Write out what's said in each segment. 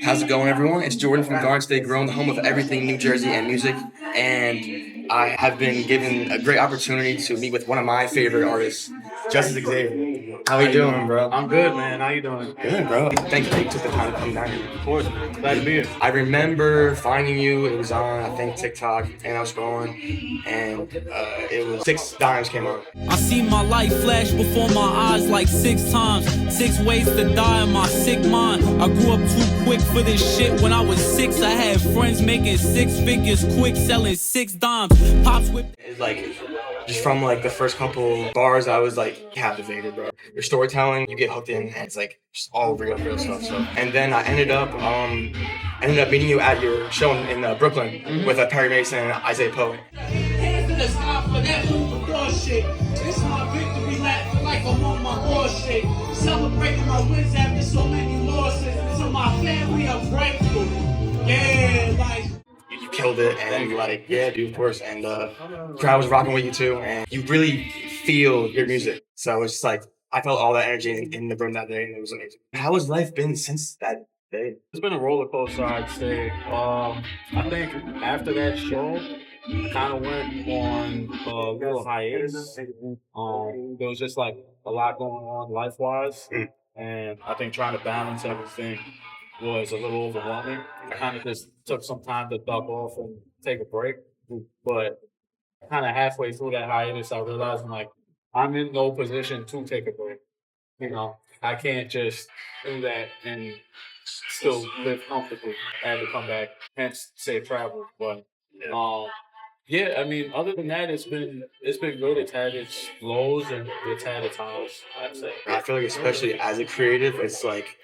How's it going, everyone? It's Jordan from Gardenstategrown, the home of everything New Jersey and music. And I have been given a great opportunity to meet with one of my favorite artists, Justicexavier. How you doing, bro? I'm good, man. How you doing? Good, bro. Thank you that you took the time to come down here. Of course, man. Glad to be here. I remember finding you. It was on, I think, TikTok, and I was scrolling, and it was 6 Dimes came on. I see my life flash before my eyes like 6 times. 6 ways to die in my sick mind. I grew up too quick for this shit. When I was 6, I had friends making 6 figures quick, selling 6 dimes. Pops whipped. It's like, just from like the first couple bars, I was like captivated, bro. Your storytelling, you get hooked in, and it's like just all real stuff. So, and then I ended up meeting you at your show in Brooklyn with Perry Mason and Isaiah Poe. Hands in the sky for that move bullshit. This is my victory lap, like I'm on my bullshit. Celebrating my wins after so many losses. To my family, I'm grateful. Yeah, like. You killed it, and like, yeah, dude, of course. And crowd was rocking with you too, and you really feel your music. So it's just like, I felt all that energy in the room that day, and it was amazing. How has life been since that day? It's been a roller coaster, I'd say. I think after that show, I kind of went on a little hiatus. There was just like a lot going on life-wise, and I think trying to balance everything was a little overwhelming. I kind of just took some time to duck off and take a break, but kind of halfway through that hiatus, I realized I'm in no position to take a break. You know, I can't just do that and still live comfortably. I had to come back, hence safe travel. But yeah, I mean, other than that, it's been good. It's had its lows and it's had its highs, I'd say. I feel like, especially as a creative, it's like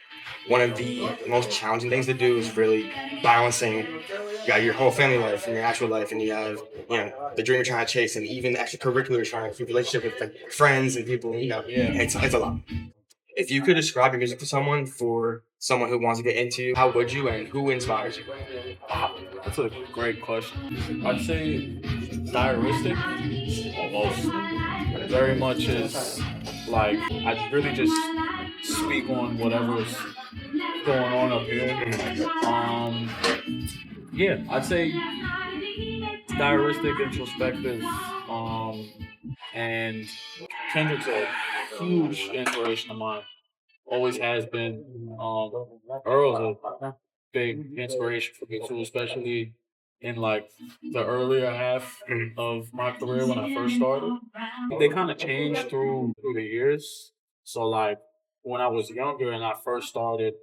one of the most challenging things to do is really balancing. You got your whole family life and your actual life, and you have, you know, the dream you're trying to chase, and even extracurriculars, trying to keep a relationship with like friends and people. You know, it's a lot. If you could describe your music to someone, for someone who wants to get into you, how would you, and who inspires you? That's a great question. I'd say stylistic, almost. Very much is like, I really just speak on whatever's going on up here. Yeah, I'd say stylistic, introspective, and Kendrick's a huge inspiration of mine. Always has been. Earl's a big inspiration for me too, especially in like the earlier half of my career when I first started. They kind of changed through the years. So like when I was younger and I first started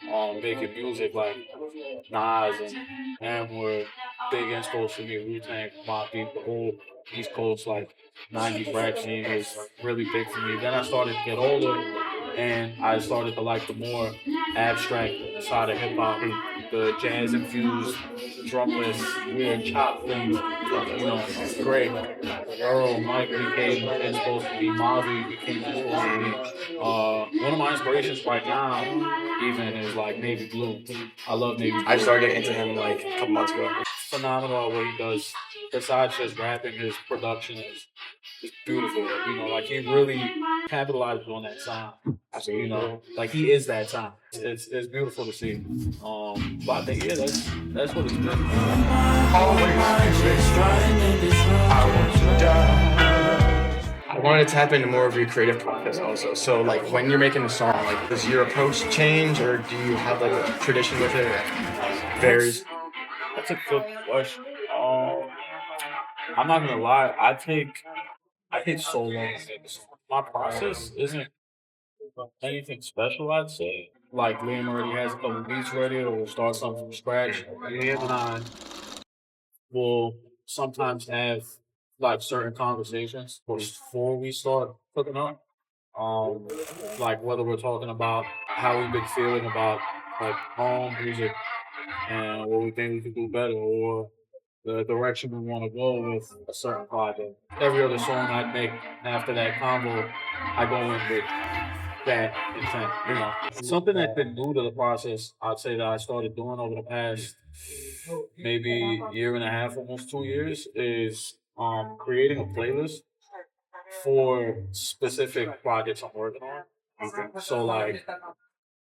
making music, like Nas and M were big influence for me. Wu-Tang, Mobb Deep, the whole East Coast, like 90s rap scene was really big for me. Then I started to get older and I started to like the more abstract side of hip hop, the jazz infused, drumless, weird chop things. You know, Greg, Earl, Mike became supposed to be, Marvy became supposed to be. One of my inspirations right now, even, is like Navy Blue. I love Navy Blue. I started getting into him like a couple months ago. Phenomenal what he does. Besides just rapping, his production is beautiful. You know, like he really capitalizes on that sound. Absolutely. You know, like he is that sound. It's beautiful to see. But I think that's what it's been. I wanted to tap into more of your creative process also. So like when you're making a song, like does your approach change, or do you have like a tradition with it? Varies. That's a good question. I'm not gonna lie. I take so long to make a song. My process isn't anything special, I'd say. Like Liam already has a couple beats ready, or we'll start something from scratch. Liam and I will sometimes have like certain conversations before we start cooking up. Like whether we're talking about how we've been feeling about like home music and what we think we could do better, or the direction we want to go with a certain project. Every other song I make after that convo, I go in with that intent. You know, something that's been new to the process, I'd say that I started doing over the past maybe year and a half, almost 2 years, is creating a playlist for specific projects I'm working on. So like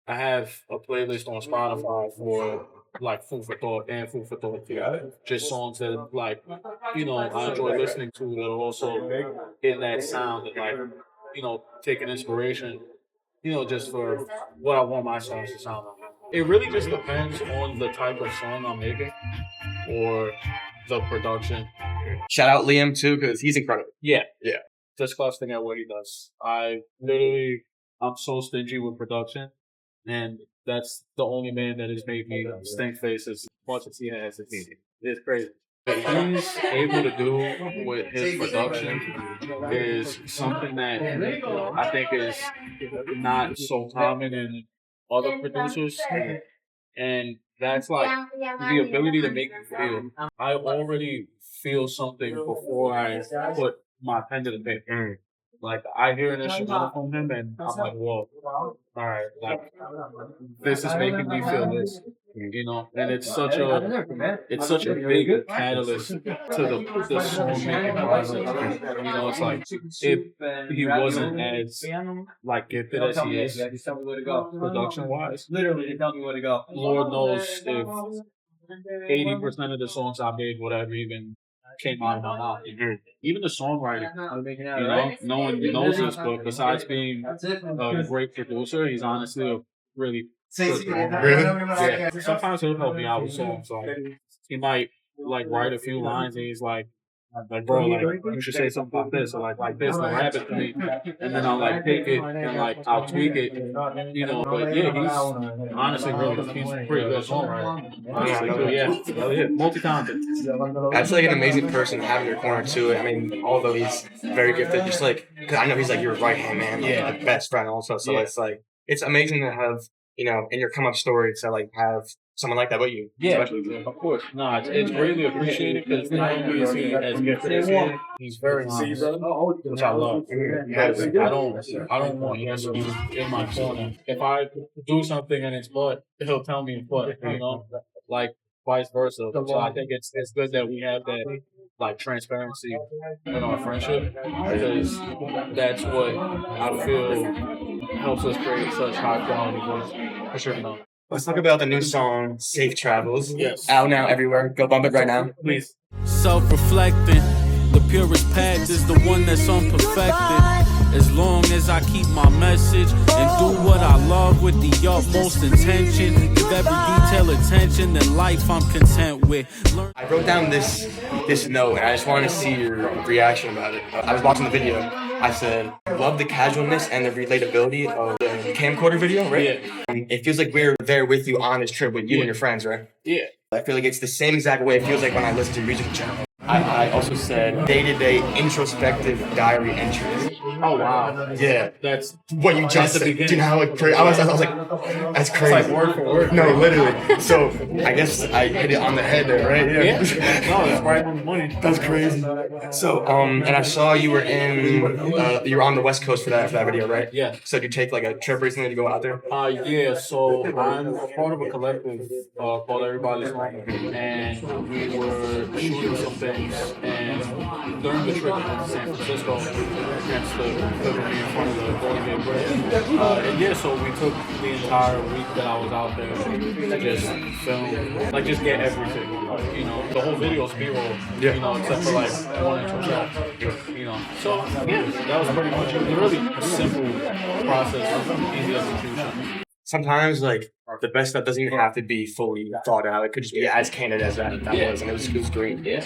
I have a playlist on Spotify for like food for thought and food for thought too. Just songs that like, I enjoy listening to that are also in that sound and like, taking inspiration, just for what I want my songs to sound like. It really just depends on the type of song I'm making or the production. Shout out Liam too, because he's incredible. Yeah. Yeah. Disgusting at what he does. I'm so stingy with production, and that's the only man that has made me stink face as much as he has. It's crazy. What he's able to do with his production is something that I think is not so common in other producers. And that's like the ability to make me feel. I already feel something before I put my pen to the paper. Like I hear an instrumental from him and I'm like, whoa, all right, like this is making me feel this, and it's such a big catalyst to the song making process. It's like if he wasn't as like gifted as he is production wise, literally tell me where to go. Lord knows if 80% of the songs I made would have even came out of my mouth. Even the songwriting, no one knows this, but besides being a great producer, he's honestly a really good Yeah. Sometimes he'll help me out with songs. So he might like write a few lines and he's like, bro, like you should say something about this or like this, and rap it to me, and then I'll like take it and like I'll tweak it, But yeah, he's honestly he's a pretty good songwriter. Honestly, so yeah, multi-talented. That's like an amazing person to have in your corner too. I mean, although he's very gifted, just like because I know he's like your right hand man, like the best friend also. So it's like it's amazing to have in your come up story to like have someone like that with you. Yeah, of course. No, it's greatly appreciated because not only is he as gifted as he is, he's very honest, which I love. I don't want issues in my corner. If I do something and it's butt, he'll tell me it's butt, like vice versa. So I think it's good that we have that like transparency in our friendship because that's what I feel helps us create such high quality voice. For sure. Let's talk about the new song, Safe Travels. Yes. Out now everywhere. Go bump it right now. Please. Self-reflecting, the purest path is the one that's unperfected. As long as I keep my message and do what I love with the utmost intention, give every detail attention, then life I'm content with. I wrote down this note and I just wanted to see your reaction about it. I was watching the video. I said, love the casualness and the relatability of the camcorder video, right? Yeah. It feels like we're there with you on this trip with you and your friends, right? Yeah. I feel like it's the same exact way it feels like when I listen to music in general. I also said day-to-day introspective diary entries. Oh wow! Yeah, that's what you just said. Do you know how crazy? I was like, that's crazy. It's like word for word. No, literally. So I guess I hit it on the head there, right? Yeah. No, that's right on the money. That's crazy. So and I saw you were you were on the West Coast for that video, right? Yeah. So did you take like a trip recently to go out there? Yeah. So I'm a part of a collective called Everybody's Home, and we were shooting some things. And during the trip to San Francisco, hence the me in front of the Golden Gate Bridge. And yeah, so we took the entire week that I was out there to just film, like just get everything. The whole video's B-roll, except for like one intro shot. So yeah, that was pretty much it. It was a really simple process, easy execution. Sometimes like the best stuff doesn't even have to be fully thought out. It could just be as candid as that was, and it was great. Yeah.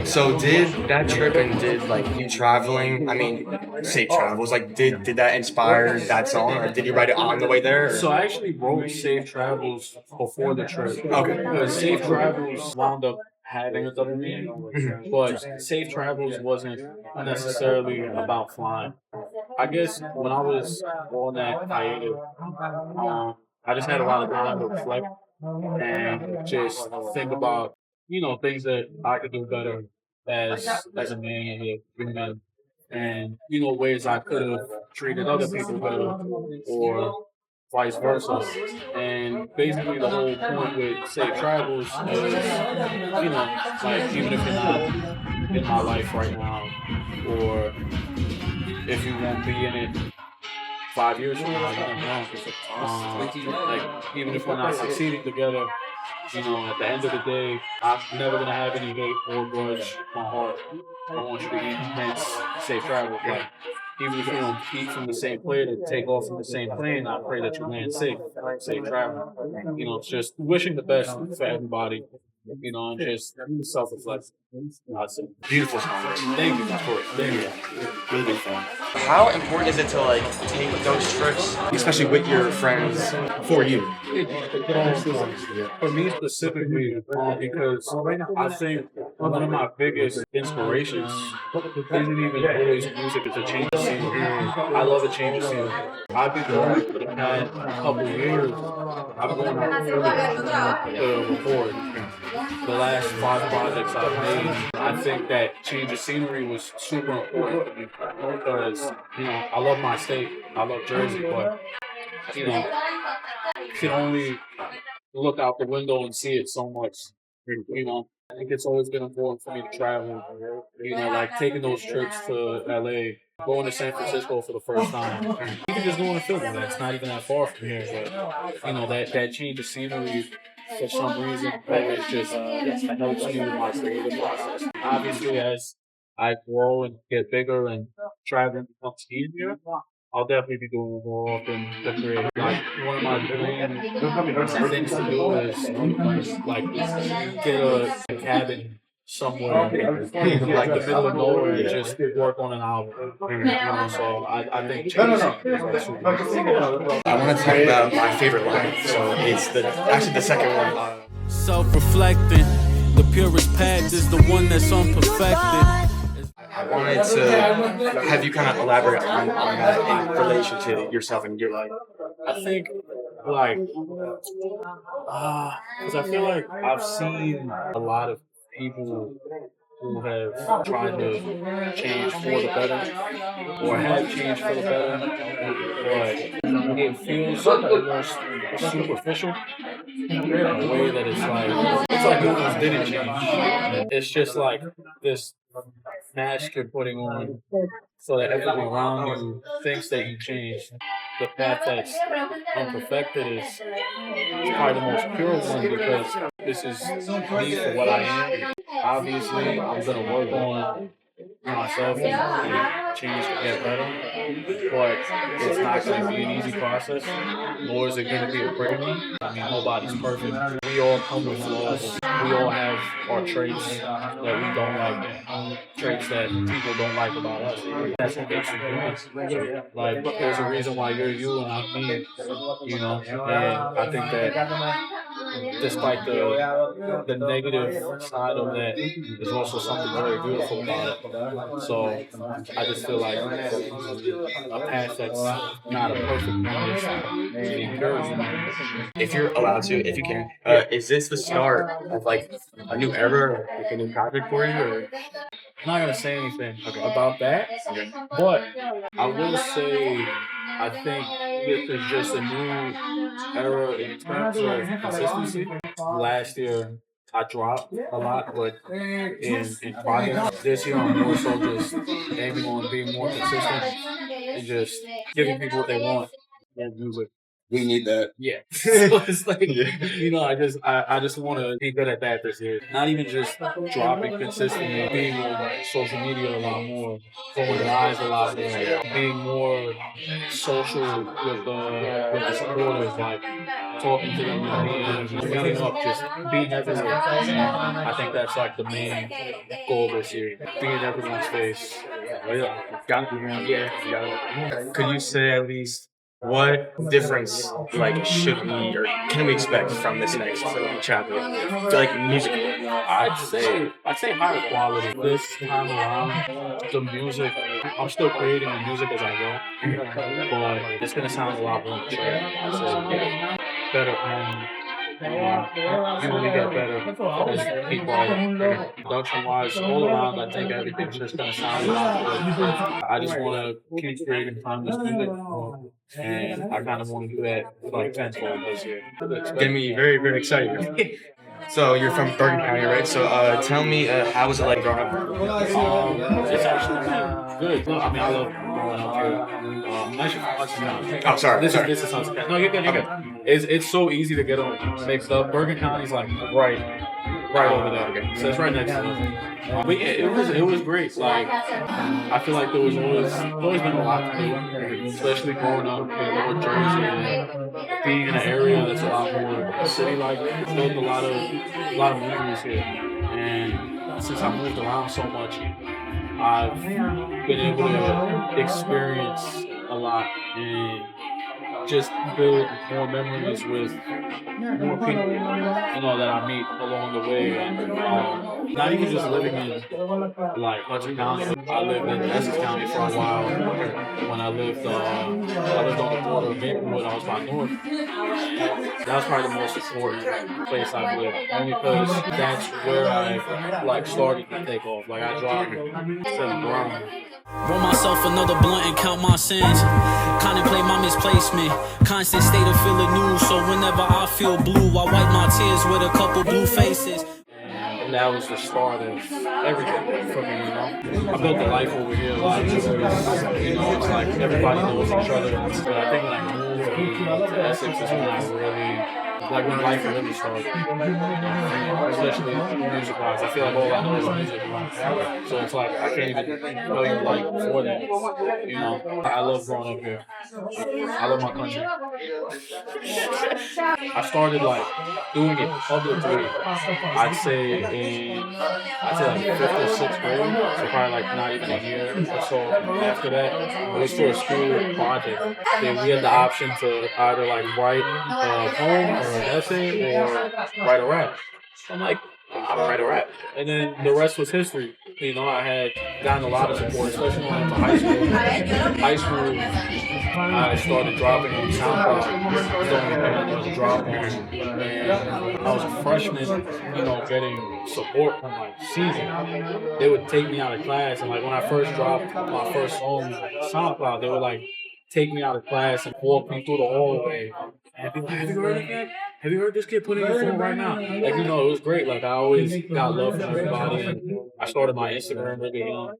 So did that trip and did like you traveling? I mean, Safe Travels. Like, did that inspire that song, or did you write it on the way there? Or? So I actually wrote Safe Travels before the trip. Okay. Because Safe Travels wound up having a double meaning, but Safe Travels wasn't necessarily about flying. I guess when I was on that hiatus, I just had a lot of time to reflect and just think about, things that I could do better as a man and a human, and ways I could have treated other people better, or vice versa. And basically the whole point with Safe Travels is, like even if you're not in my life right now, or if you won't be in it 5 years from now, like even if we're not succeeding together, at the end of the day, I'm never gonna have any hate or grudge in my heart. I want you to eat hence safe travel. Like even if we don't eat from the same plate or take off from the same plane, I pray that you land safe travel. It's just wishing the best for everybody. And just self-reflection. Beautiful song. Thank you, of course. Thank you. Really big fan. How important is it to like take those trips, especially with your friends, for you? For me specifically, because I think one of my biggest inspirations isn't even always music, it's a change of scenery. I love a change of scenery. I've been going for the past couple of years, I'm going out to record. The last 5 projects I've made, I think that change of scenery was super important for me because, I love my state, I love Jersey, but, you can only look out the window and see it so much. I think it's always been important for me to travel. Like taking those trips to LA, going to San Francisco for the first time, even just going to Philly. That's not even that far from here, but that change of scenery for some reason always just helps me with my creative process. Obviously, as I grow and get bigger and traveling becomes easier, I'll definitely be doing it more often to create. Like one of my dream things to do is like get a cabin somewhere like the middle of nowhere and just work on an album. So I think change is super. I want to talk about my favorite line. So it's actually the second one. Self-reflecting, the purest path is the one that's unperfected. I wanted to have you kind of elaborate on that in relation to yourself and your life. I think, because I feel like I've seen a lot of people who have tried to change for the better or have changed for the better, but it feels almost superficial in a way that it's like you almost didn't change. It's just like this mask you're putting on so that everyone around you thinks that you changed. The path that's unperfected is probably the most pure one because this is me for what I am. Obviously, I'm going to work on myself and change to get better, but it's not going to be an easy process, nor is it going to be a pretty one. I mean, nobody's perfect. We all come with flaws. We all have our traits that we don't like, traits that people don't like about us. That's what makes you human. Like, there's a reason why you're you and I'm me, and I think that despite the negative side of that, there's also something very beautiful about it. So I just feel like a path that's not a perfect one is encouraging. If you're allowed to, if you can, is this the start of like a new era or like a new project for you? Or? I'm not gonna say anything about that, but I will say I think this is just a new era in terms of consistency. Last year I dropped a lot, but in projects this year I'm more so just aiming on being more consistent and just giving people what they want and music. We need that. Yeah. So it's like, I just want to be good at that this year. Not even just dropping consistently, being on social media a lot more, going live a lot more, being more social with the supporters, like talking to them and meeting up, just being everywhere. I think that's like the main goal this year. Being in everyone's face. Could you say at least what difference should we or can we expect from this next chapter? Musically. I'd say higher quality. This time around, the music, I'm still creating the music as I go, but it's gonna sound a lot more mature. I'd say better and you only get better as people production wise all around. I think everything's just gonna sound a lot good. I just wanna keep creating timeless music. And I kind of want to do that tenfold this year. It's getting me very, very excited. So you're from Bergen County, right? So tell me, how was it like growing up? It's actually been good. I mean, I love growing up here. I'm actually from Hudson County. Oh, sorry. This is Hudson County. No, you're good. You're good. It's so easy to get them mixed up. Bergen County's like right over there. Okay. So it's right next to us. But yeah, it was great. Like I feel like there was always been a lot to do, especially growing up in North Jersey and being in an area that's a lot more city-like. Built a lot of memories here, and since I moved around so much, I've been able to experience a lot and just build more memories with more people, that I meet along the way. And not even just living in like Hudson County. I lived in Essex County for a while. When I lived on the border of Maplewood, I was by North. That was probably the most important place I've lived, only because that's where I like started to take off. Like I dropped instead of ground. Roll myself another blunt and count my sins. Contemplate my misplacement. Constant state of feeling new. So whenever I feel blue, I wipe my tears with a couple blue faces. And that was the start of everything for me, I built a life over here, a lot of memories. It's like everybody knows each other. But I think when I moved to Essex is when I really, like when life really started. Especially music-wise. I feel like all I know is music. So it's like I can't even tell you like before that. I love growing up here. I love my country. I started like doing it publicly, I'd say like 5th or 6th grade. So probably like not even a year or so after that. It was for a school project. We had the option to either like write a poem or an essay or write a rap. I'm like, I'll write a rap. And then the rest was history. I had gotten a lot of support, especially when I went to high school. High school, I started dropping on SoundCloud. It was the only thing I wanted to drop on. And I was a freshman, getting support from like season. They would take me out of class, and like when I first dropped my first song on SoundCloud, they would like take me out of class and walk me through the hallway. And be like, have you heard of that? Have you heard this kid putting your phone right now? Like, it was great. Like, I always got love from everybody. And I started my Instagram really young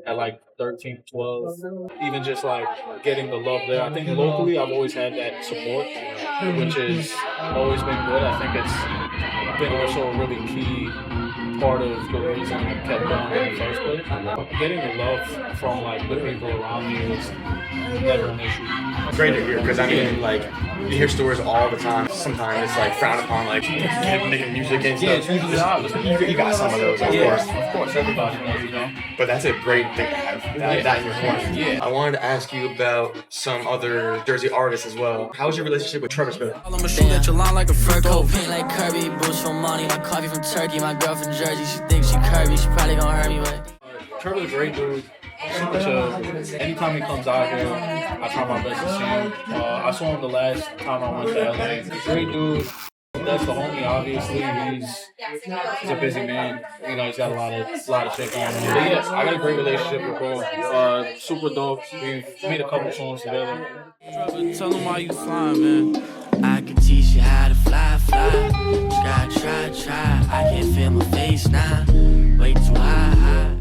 at like 13, 12. Even just like getting the love there. I think locally I've always had that support, which has always been good. I think it's been also a really key part of the reason I kept going in the first place. Getting the love from like the people around me was never an issue. Great to hear, because I mean, like, you hear stories all the time. Sometimes it's like frowned upon, like making music and stuff. Yeah, it's usually the opposite. You got some of those, of course, everybody knows, But that's a great thing to have that in your corner. Yeah. I wanted to ask you about some other Jersey artists as well. How was your relationship with Travis Bill? I'ma shoot at your line like a fur coat. Paint like Kirby, boots from money. My coffee from Turkey. My girl from Jersey. She thinks she curvy. She probably gonna hurt me with. Trevor's a great dude. Super chill. Anytime he comes out here, I try my best to see him. I saw him the last time I went to LA. Great dude. That's the homie, obviously. He's a busy man. He's got a lot of shit going on. But yeah, I got a great relationship with bro. Super dope. We've made a couple songs together. Tell him why you flying, man. I can teach you how to fly. Gotta try. I can't feel my face now. Way too high.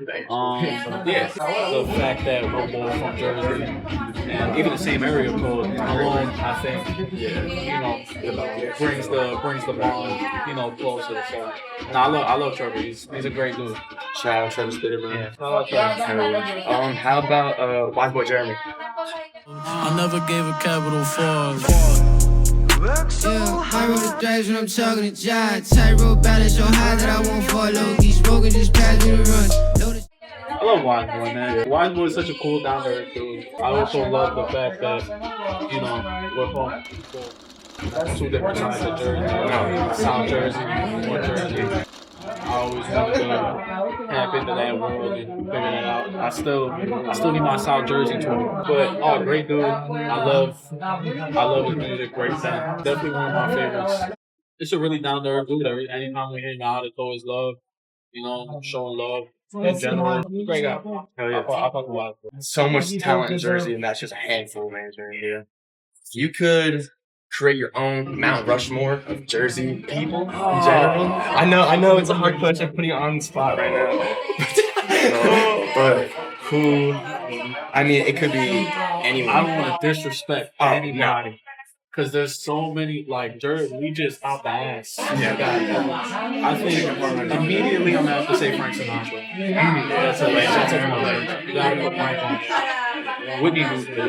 The fact that we're both from Jersey and even the same area code alone, I think, brings the bond, closer. So, I love Trevor. He's a great dude. Shout out Travis Bitter, man. Yeah, I love Trevor. How about Wise Boy Jeremy? I never gave a capital for. Yeah, I roll the dice when I'm talking to John. Tightrope balance so high that I won't fall low. Keep smoking, just pass me the run. I love Wise Boy, man. Wise Boy is such a cool, down-to-earth dude. I also love the fact that, we're from two different sides of Jersey. South Jersey, North Jersey. I always wanted to tap into that world and figure that out. I still need my South Jersey tour. But great dude. I love his music, great fan. Definitely one of my favorites. It's a really down to earth dude. Anytime we hang out, it's always love. Showing love in general. Great guy. Hell yeah. I fuck with So much talent in Jersey, and that's just a handful, man. Yeah. If you could create your own Mount Rushmore of Jersey people in general? I know it's a hard question putting you on the spot right now. But who? I mean, it could be anyone. I don't want to disrespect anybody. Because there's so many, like, Jersey, we just out the ass. Yeah. I think immediately I'm going to have to say Frank Sinatra. That's a legend. That's a legend. You got to go Frank on. Whitney Houston. Oh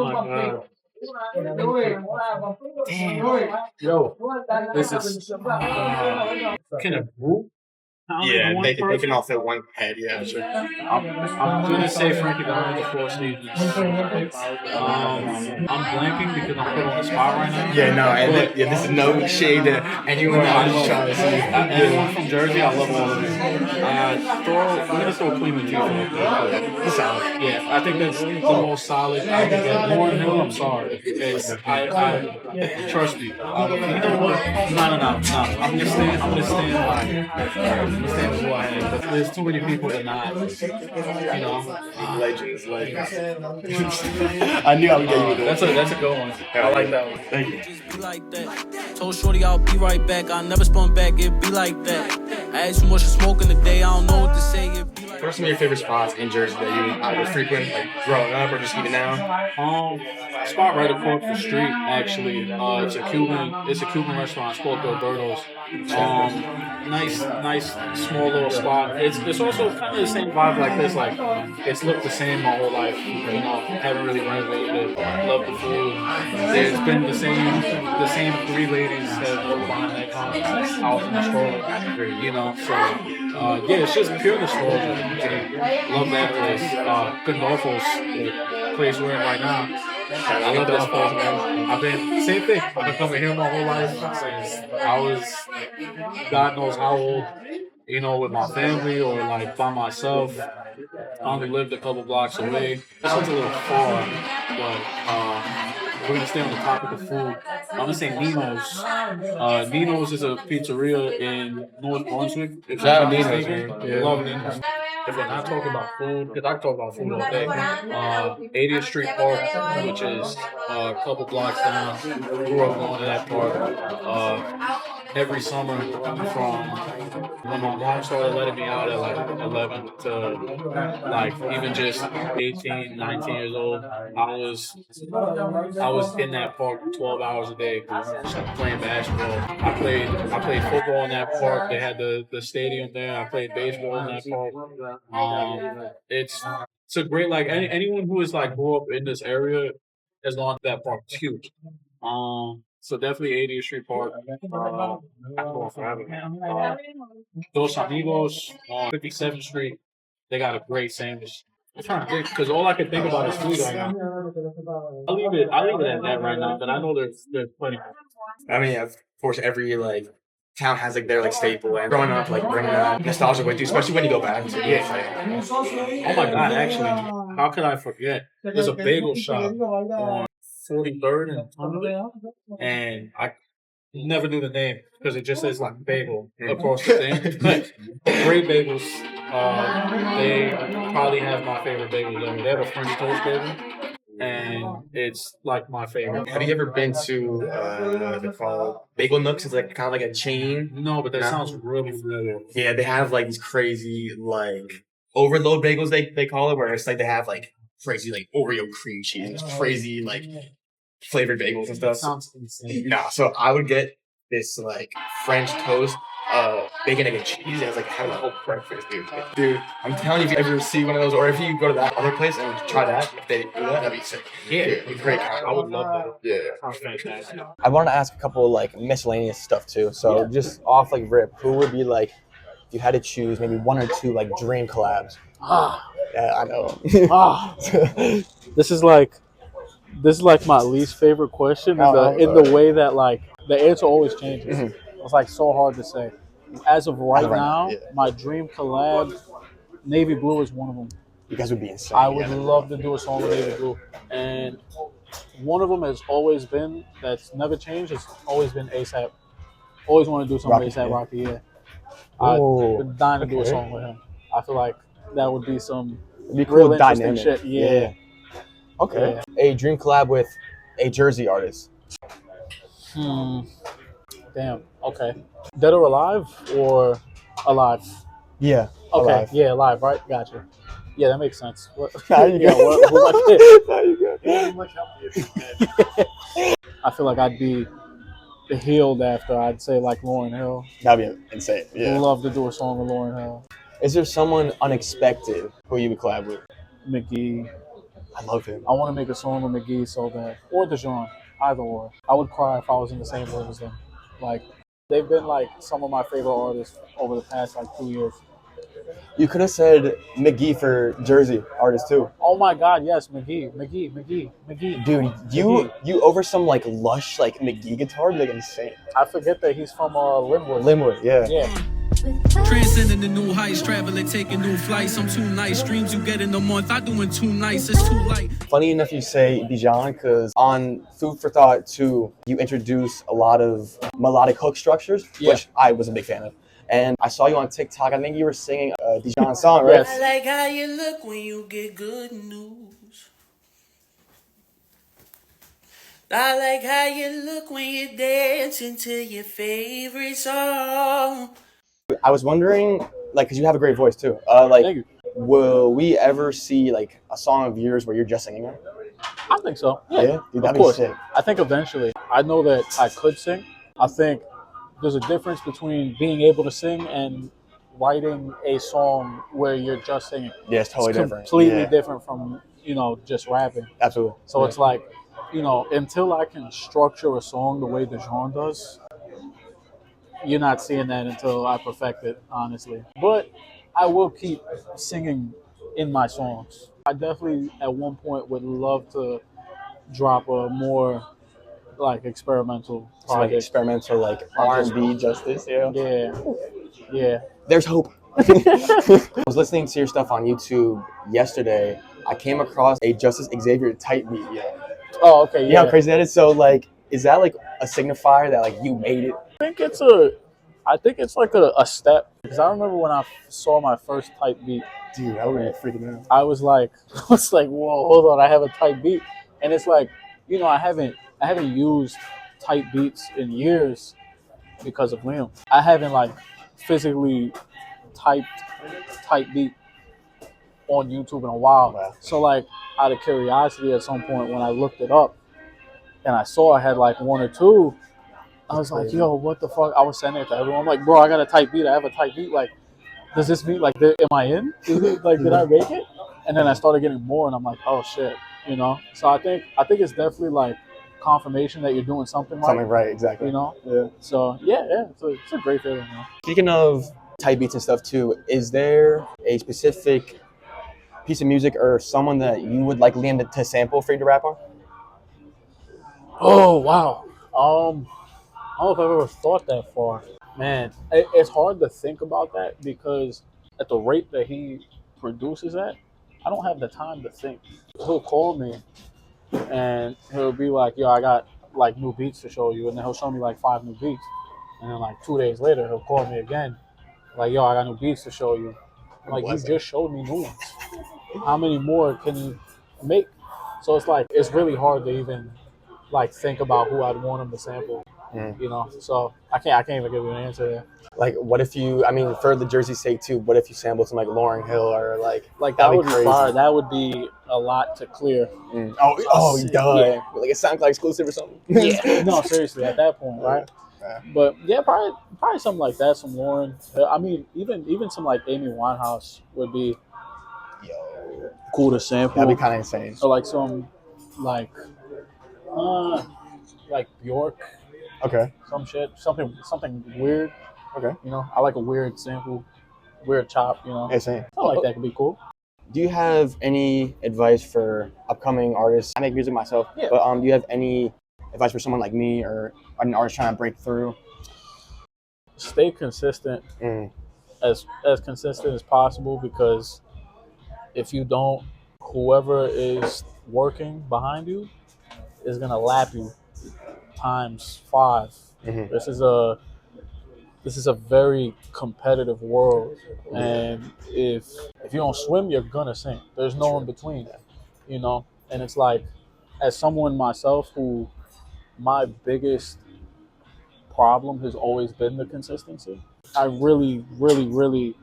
my God. Damn. Yo, this is can a group? Yeah, they can all fit one head. Yeah, sure. I'm gonna say Frankie Valli the Four Seasons. I'm blanking because I'm put on the spot right now. Yeah, no, and this is no shade to anyone else trying to see. Anyone from Jersey, I love all of them. We're gonna throw Cleveland Jersey. Solid. Yeah, I think that's the most solid. I can get Lauren Hill. I'm sorry. I trust me. You know what? No. I'm gonna stand by. There's too many people that not, legends. I knew I would get you with that. That's a good one. I like that one. Thank you. Just be like that. Told Shorty I'll be right back. I never spun back. It be like that. I had too much to smoke in the day. I don't know what to say. It be like What are some of your favorite spots in Jersey that you either frequent, like growing up, or just even now? Spot right across the street. Actually, it's a Cuban restaurant. It's called Gilberto's. Nice, small little spot. It's also kind of the same vibe like this. Like it's looked the same my whole life. Haven't really renovated it. Love the food. There's been the same three ladies that work behind that counter out in the stroller. So yeah, it's just pure nostalgia. Love that place. Gandolfo's, the place we're in right now. I love that spot, man. Same thing. I've been coming here my whole life since I was, God knows how old, with my family or like by myself. I only lived a couple blocks away. This one's a little far, but we're going to stay on the topic of food. I'm going to say Nino's. Nino's is a pizzeria in North Brunswick. Shout out Nino's, man. Yeah. Love Nino's. If we're not talking about food, because I can talk about food all day, 80th Street Park, which is a couple blocks down. Grew up going to that park every summer from when my mom started letting me out at like 11 to like even just 18, 19 years old. I was in that park 12 hours a day playing basketball. I played football in that park. They had the stadium there. I played baseball in that park. It's a great, like anyone who is like grew up in this area has gone to that park. It's huge. So definitely 80th Street Park. I can go on forever. Dos Amigos, 57th Street. They got a great sandwich. I'm trying to think because all I can think about is food right now. I'll leave it at that right now. But I know there's plenty. I mean, of course, every like town has like their like staple, and growing up, like bringing that nostalgia with you, especially when you go back to it. Oh my God! Actually, how could I forget? There's a bagel shop on 43rd and Tunnel, and I never knew the name because it just says like bagel across the thing. Great bagels. They probably have my favorite bagels ever. They have a French toast bagel, and it's like my favorite. Have you ever been to they're called Bagel Nooks? It's like kind of like a chain. No, but that sounds really familiar. Yeah, they have like these crazy like overload bagels they call it, where it's like they have like crazy like Oreo cream cheese, crazy like flavored bagels and stuff. That sounds insane. Nah, so I would get this like French toast, bacon, egg, and cheese. It's like having a whole breakfast, dude. I'm telling you, if you ever see one of those, or if you go to that other place and try that, if they do that, that'd be sick. Yeah, it'd be great. I would love that. Yeah. Sounds fantastic. I wanted to ask a couple like miscellaneous stuff too. So just off like rip, who would be like, if you had to choose maybe one or two like dream collabs? Yeah, I know. This is like my least favorite question in the way that like the answer always changes. Mm-hmm. It's like so hard to say. As of right now, my dream collab, Navy Blue is one of them. You guys would be insane. I would love to do a song with Navy Blue. And one of them has always been, that's never changed, has always been ASAP. Always want to do something with ASAP Rocky, yeah. I've been dying to do a song with him. I feel like that would be some cool real interesting dynamic. shit. Yeah. Okay. Yeah. A dream collab with a Jersey artist. Damn. Okay. Dead or alive or alive? Yeah. Okay. Alive. Yeah, alive. Right. Gotcha. Yeah, that makes sense. What, There you yeah. go. Who am I kidding? There you go. I feel like I'd be healed after. I'd say like Lauryn Hill. That'd be insane. Yeah. Love to do a song with Lauryn Hill. Is there someone unexpected who you would collab with? McGee. I love him. I want to make a song with McGee so bad, or Dijon, either or. I would cry if I was in the same room as them. Like, they've been like some of my favorite artists over the past like 2 years. You could have said McGee for Jersey artist too. Oh my God, yes, McGee. Dude, you over some like lush like McGee guitar, be like insane. I forget that he's from Linwood. Linwood, yeah. Yeah. Transcending the new heights, traveling, taking new flights. I'm too nice. Dreams you get in a month, I doing too nice. It's too light. Funny enough you say Dijon, because on Food for Thought 2, you introduce a lot of melodic hook structures, which I was a big fan of. And I saw you on TikTok. I think you were singing a Dijon song, right? Yes. I like how you look when you get good news. I like how you look when you dance into your favorite song. I was wondering, like, because you have a great voice too. Thank you. Will we ever see like a song of yours where you're just singing it? I think so. Yeah. Dude, Of that'd be course. sick. I think eventually. I know that I could sing. I think there's a difference between being able to sing and writing a song where you're just singing. Yeah, it's totally different. Completely Yeah, different from, just rapping. absolutely. So it's like, until I can structure a song the way Dijon does, you're not seeing that until I perfect it, honestly. But I will keep singing in my songs. I definitely, at one point, would love to drop a more, like, experimental So, like project. experimental, like R&B justice. Yeah. Yeah. There's hope. I was listening to your stuff on YouTube yesterday. I came across a Justicexavier type beat. Yeah. Oh, okay, You know how crazy that is? So, like, is that like a signifier that like you made it? I think it's like a step. Because I remember when I saw my first type beat, Dude, I would be freaking out. I was like, whoa, hold on, I have a type beat. And it's like, I haven't used type beats in years because of Liam. I haven't like physically typed type beat on YouTube in a while. Wow. So like out of curiosity at some point when I looked it up and I saw I had like one or two, I was like, yo, what the fuck? I was sending it to everyone. I'm like, bro, I got a type beat. I have a type beat. Like, does this mean like, am I in? Is it like, did I make it? And then I started getting more, and I'm like, oh shit, So I think it's definitely like confirmation that you're doing something right. Something right, exactly. Yeah. So yeah, it's a great feeling. Speaking of type beats and stuff too, is there a specific piece of music or someone that you would like Liam to sample for you to rap on? Oh wow. I don't know if I've ever thought that far. Man, it's hard to think about that because at the rate that he produces at, I don't have the time to think. He'll call me and he'll be like, yo, I got like new beats to show you. And then he'll show me like 5 new beats. And then like 2 days later, he'll call me again. Like, yo, I got new beats to show you. I'm like, you just showed me new ones. How many more can you make? So it's like, it's really hard to even like think about who I'd want him to sample. So I can't even give you an answer there. Like, what if you? I mean, for the Jersey's sake too. What if you sampled some like Lauryn Hill or like that would be fire. That would be a lot to clear. Oh, duh. Yeah. Like a SoundCloud exclusive or something. Yeah. No, seriously, at that point, right? Yeah. But yeah, probably something like that. Some Lauryn. I mean, even some like Amy Winehouse would be cool to sample. That'd be kind of insane. Or like some like Bjork. Okay. Some shit. Something weird. Okay. I like a weird sample, weird chop. Hey, same. Something like that could be cool. Do you have any advice for upcoming artists? I make music myself, but do you have any advice for someone like me or an artist trying to break through? Stay consistent, as consistent as possible, because if you don't, whoever is working behind you is gonna lap you times 5. This is a very competitive world, and if you don't swim, you're gonna sink. There's no in between, And it's like, as someone myself who my biggest problem has always been the consistency, I really, really, really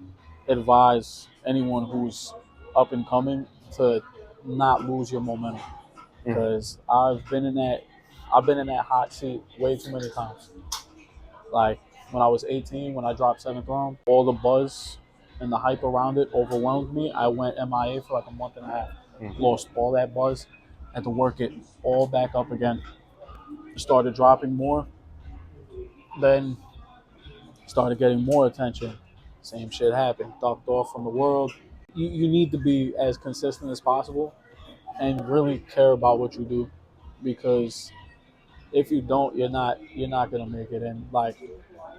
advise anyone who's up and coming to not lose your momentum, because I've been in that hot seat way too many times. Like when I was 18, when I dropped seventh round, all the buzz and the hype around it overwhelmed me. I went MIA for like a month and a half, lost all that buzz, had to work it all back up again. Started dropping more, then started getting more attention. Same shit happened. Ducked off from the world. You need to be as consistent as possible and really care about what you do, because if you don't, you're not gonna make it. And like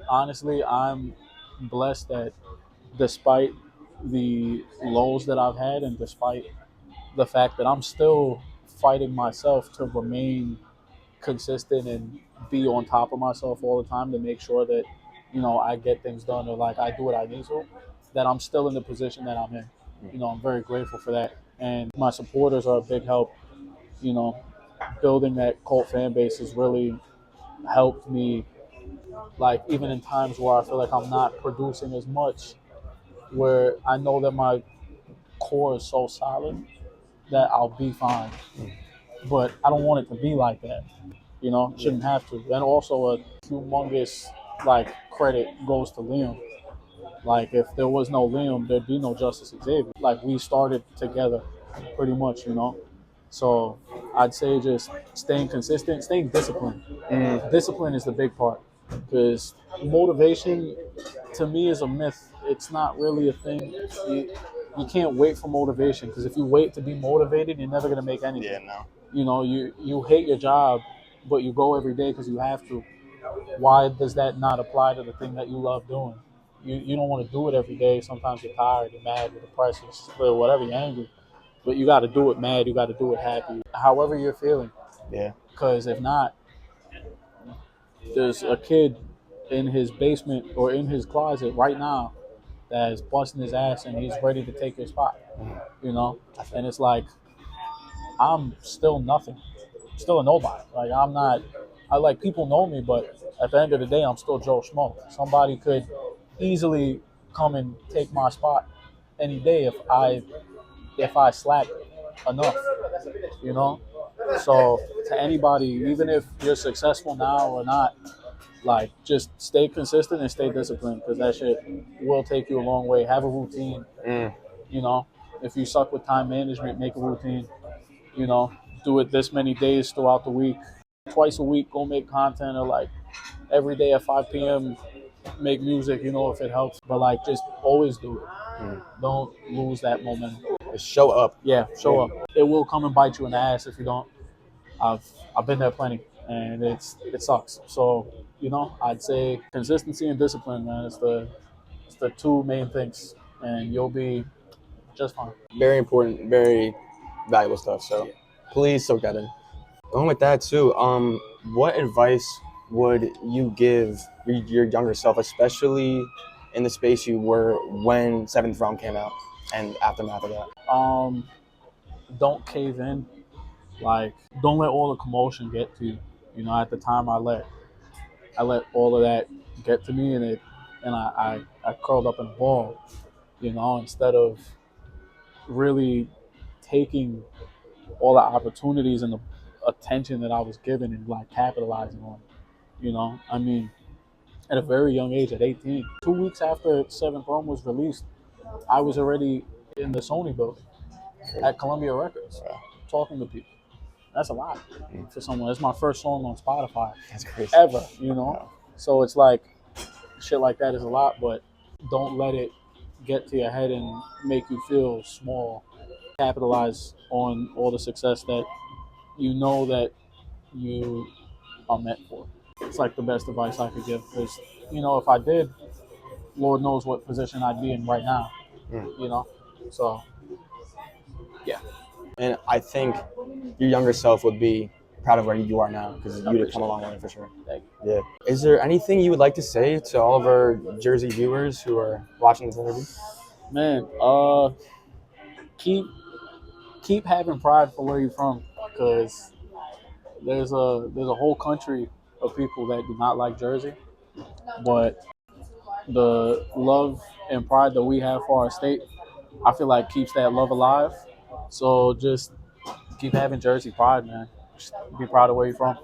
honestly, I'm blessed that despite the lows that I've had and despite the fact that I'm still fighting myself to remain consistent and be on top of myself all the time to make sure that, I get things done, or like I do what I need to, that I'm still in the position that I'm in. I'm very grateful for that. And my supporters are a big help. You know, building that cult fan base has really helped me, like even in times where I feel like I'm not producing as much, where I know that my core is so solid that I'll be fine. But I don't want it to be like that. Shouldn't have to. And also a humongous credit goes to Liam. Like if there was no Liam, there'd be no Justicexavier. Like we started together pretty much. So I'd say just staying consistent, staying disciplined. Discipline is the big part, because motivation to me is a myth. It's not really a thing. You can't wait for motivation, because if you wait to be motivated, you're never gonna make anything. Yeah, no. You hate your job, but you go every day because you have to. Why does that not apply to the thing that you love doing? You don't want to do it every day. Sometimes you're tired, you're mad, you're depressed, or whatever, you're angry. But you got to do it mad, you got to do it happy, however you're feeling. Yeah. Because if not, there's a kid in his basement or in his closet right now that is busting his ass and he's ready to take your spot. And it's like, I'm still nothing, still a nobody. Like people know me, but at the end of the day, I'm still Joe Schmo. Somebody could easily come and take my spot any day if I slack enough. So to anybody, even if you're successful now or not, like just stay consistent and stay disciplined, because that shit will take you a long way. Have a routine. If you suck with time management, make a routine. Do it this many days throughout the week. Twice a week, go make content, or like every day at 5 p.m. make music, if it helps. But like just always do it. Don't lose that momentum. Just show up. Yeah, show up. It will come and bite you in the ass if you don't. I've been there plenty, and it sucks. So, I'd say consistency and discipline, man, it's the two main things, and you'll be just fine. Very important, very valuable stuff. So please soak that in. Going with that too, what advice would you give your younger self, especially in the space you were when seventh round came out and aftermath of that? Don't cave in. Like, don't let all the commotion get to you. At the time, I let all of that get to me, and I curled up in a ball. Instead of really taking all the opportunities and the attention that I was given and like capitalizing on. I mean, at a very young age, at 18, 2 weeks after Seventh Rome was released, I was already in the Sony building at Columbia Records, talking to people. That's a lot for someone. It's my first song on Spotify. That's crazy. Ever. So it's like, shit like that is a lot, but don't let it get to your head and make you feel small. Capitalize on all the success that that you are meant for. It's like the best advice I could give, because if I did, Lord knows what position I'd be in right now. So yeah. And I think your younger self would be proud of where you are now, because you'd have come a long way for sure. Yeah. Is there anything you would like to say to all of our Jersey viewers who are watching this interview? Man, keep having pride for where you're from, because there's a whole country of people that do not like Jersey, but the love and pride that we have for our state, I feel like keeps that love alive. So just keep having Jersey pride, man. Just be proud of where you're from.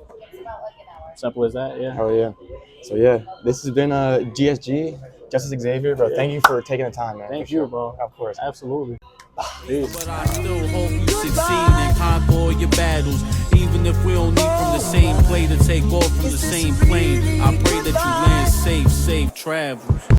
Simple as that, yeah. Oh yeah. So yeah, this has been GSG, Justice Xavier, bro. Yeah. Thank you for taking the time, man. Thank for you, sure. bro. Of course. Absolutely. Peace. But I still hope you succeed and conquer all your battles. Even if we don't eat from the same plate or take off from the same plane, I pray that you land safe travels.